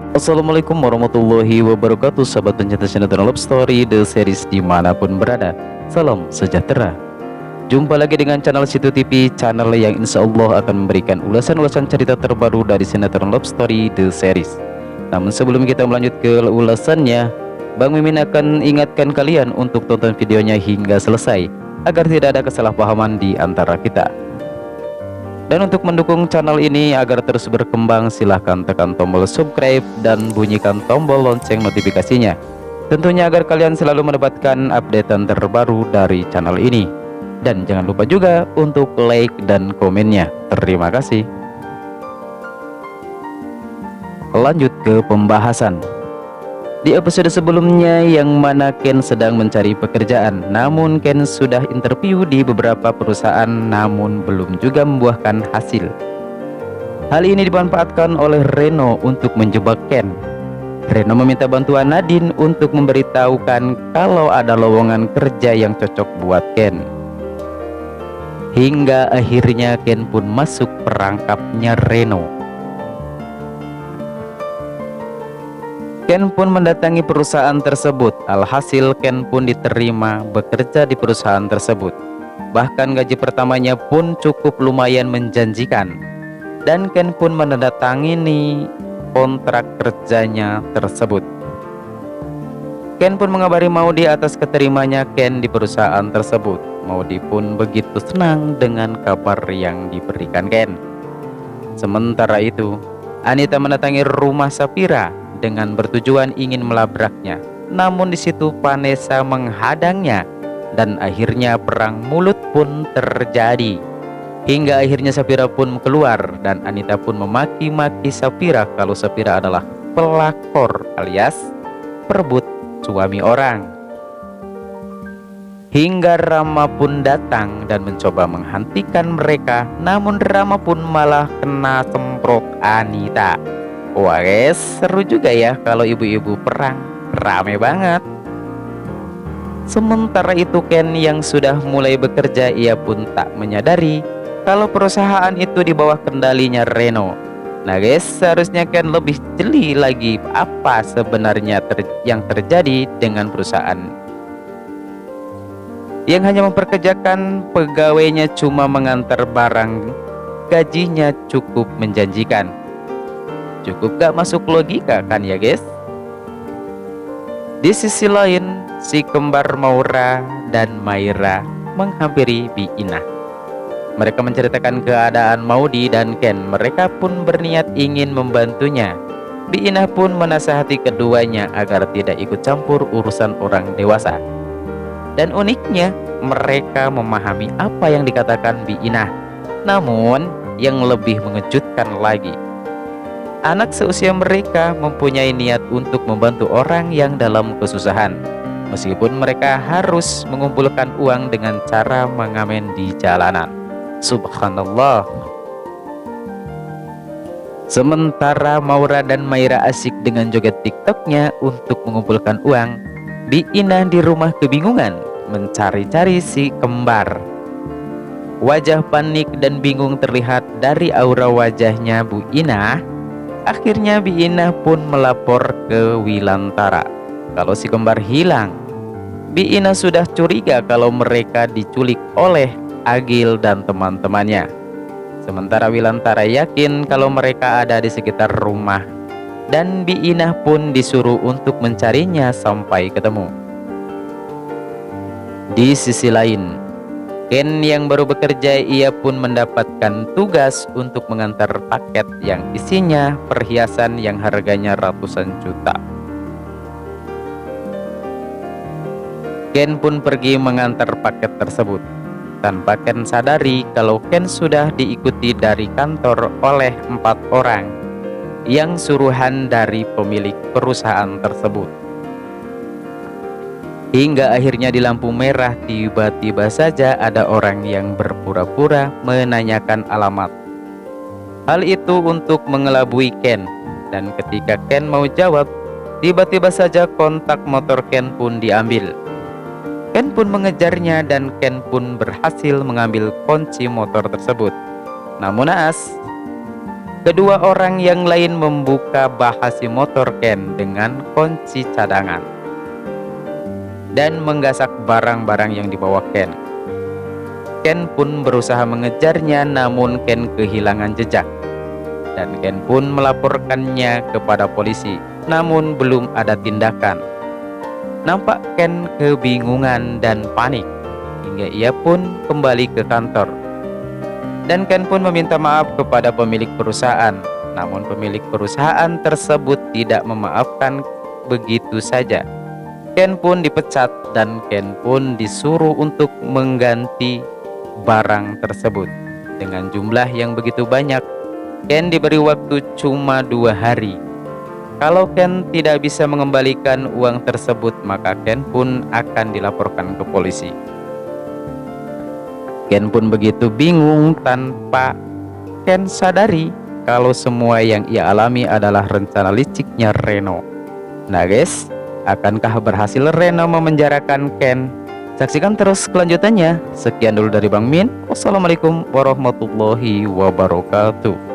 Assalamualaikum warahmatullahi wabarakatuh, sahabat pencinta sinetron Love Story The Series dimanapun berada. Salam sejahtera. Jumpa lagi dengan channel Situ TV, channel yang insya Allah akan memberikan ulasan-ulasan cerita terbaru dari sinetron Love Story The Series. Namun sebelum kita melanjut ke ulasannya, Bang Mimin akan ingatkan kalian untuk tonton videonya hingga selesai agar tidak ada kesalahpahaman di antara kita. Dan untuk mendukung channel ini agar terus berkembang, silahkan tekan tombol subscribe dan bunyikan tombol lonceng notifikasinya. Tentunya agar kalian selalu mendapatkan updatean terbaru dari channel ini. Dan jangan lupa juga untuk like dan komennya. Terima kasih. Lanjut ke pembahasan. Di episode sebelumnya yang mana Ken sedang mencari pekerjaan, namun Ken sudah interview di beberapa perusahaan namun belum juga membuahkan hasil. Hal ini dimanfaatkan oleh Reno untuk menjebak Ken. Reno meminta bantuan Nadine untuk memberitahukan kalau ada lowongan kerja yang cocok buat Ken. Hingga akhirnya Ken pun masuk perangkapnya Reno. Ken pun mendatangi perusahaan tersebut. Alhasil Ken pun diterima bekerja di perusahaan tersebut. Bahkan gaji pertamanya pun cukup lumayan menjanjikan. Dan Ken pun menandatangani kontrak kerjanya tersebut. Ken pun mengabari Maudy atas keterimanya Ken di perusahaan tersebut. Maudy pun begitu senang dengan kabar yang diberikan Ken. Sementara itu, Anita mendatangi rumah Safira dengan bertujuan ingin melabraknya. Namun di situ Vanessa menghadangnya dan akhirnya perang mulut pun terjadi. Hingga akhirnya Safira pun keluar dan Anita pun memaki-maki Safira kalau Safira adalah pelakor alias perebut suami orang. Hingga Rama pun datang dan mencoba menghentikan mereka, namun Rama pun malah kena semprot Anita. Wah guys, seru juga ya kalau ibu-ibu perang, rame banget. Sementara itu Ken yang sudah mulai bekerja, ia pun tak menyadari kalau perusahaan itu di bawah kendalinya Reno. Nah guys, seharusnya Ken lebih jeli lagi apa sebenarnya yang terjadi dengan perusahaan yang hanya memperkerjakan pegawainya cuma mengantar barang. Gajinya cukup menjanjikan. Cukup gak masuk logika kan ya guys. Di sisi lain, si kembar Maura dan Maira menghampiri Bi Inah. Mereka menceritakan keadaan Maudy dan Ken. Mereka pun berniat ingin membantunya. Bi Inah pun menasihati keduanya agar tidak ikut campur urusan orang dewasa. Dan uniknya, mereka memahami apa yang dikatakan Bi Inah. Namun, yang lebih mengejutkan lagi, anak seusia mereka mempunyai niat untuk membantu orang yang dalam kesusahan, meskipun mereka harus mengumpulkan uang dengan cara mengamen di jalanan. Subhanallah. Sementara Maura dan Maira asik dengan joget TikToknya untuk mengumpulkan uang, Bi Inah di rumah kebingungan mencari-cari si kembar. Wajah panik dan bingung terlihat dari aura wajahnya Bu Inah. Akhirnya Bi Inah pun melapor ke Wilantara kalau si kembar hilang. Bi Inah sudah curiga kalau mereka diculik oleh Agil dan teman-temannya. Sementara Wilantara yakin kalau mereka ada di sekitar rumah. Dan Bi Inah pun disuruh untuk mencarinya sampai ketemu. Di sisi lain, Ken yang baru bekerja, ia pun mendapatkan tugas untuk mengantar paket yang isinya perhiasan yang harganya ratusan juta. Ken pun pergi mengantar paket tersebut tanpa Ken sadari kalau Ken sudah diikuti dari kantor oleh 4 orang yang suruhan dari pemilik perusahaan tersebut. Hingga akhirnya di lampu merah tiba-tiba saja ada orang yang berpura-pura menanyakan alamat. Hal itu untuk mengelabui Ken. Dan ketika Ken mau jawab, tiba-tiba saja kontak motor Ken pun diambil. Ken pun mengejarnya dan Ken pun berhasil mengambil kunci motor tersebut. Namun naas, Kedua orang yang lain membuka bagasi motor Ken dengan kunci cadangan dan menggasak barang-barang yang dibawa Ken. Ken pun berusaha mengejarnya, namun Ken kehilangan jejak dan Ken pun melaporkannya kepada polisi, namun belum ada tindakan. Nampak Ken kebingungan dan panik hingga ia pun kembali ke kantor. Dan Ken pun meminta maaf kepada pemilik perusahaan, namun pemilik perusahaan tersebut tidak memaafkan begitu saja. Ken pun dipecat dan Ken pun disuruh untuk mengganti barang tersebut dengan jumlah yang begitu banyak. Ken diberi waktu cuma 2 hari. Kalau Ken tidak bisa mengembalikan uang tersebut, maka Ken pun akan dilaporkan ke polisi. Ken pun begitu bingung tanpa Ken sadari kalau semua yang ia alami adalah rencana liciknya Reno. Nah guys, akankah berhasil Reno memenjarakan Ken? Saksikan terus kelanjutannya. Sekian dulu dari Bang Min. Wassalamualaikum warahmatullahi wabarakatuh.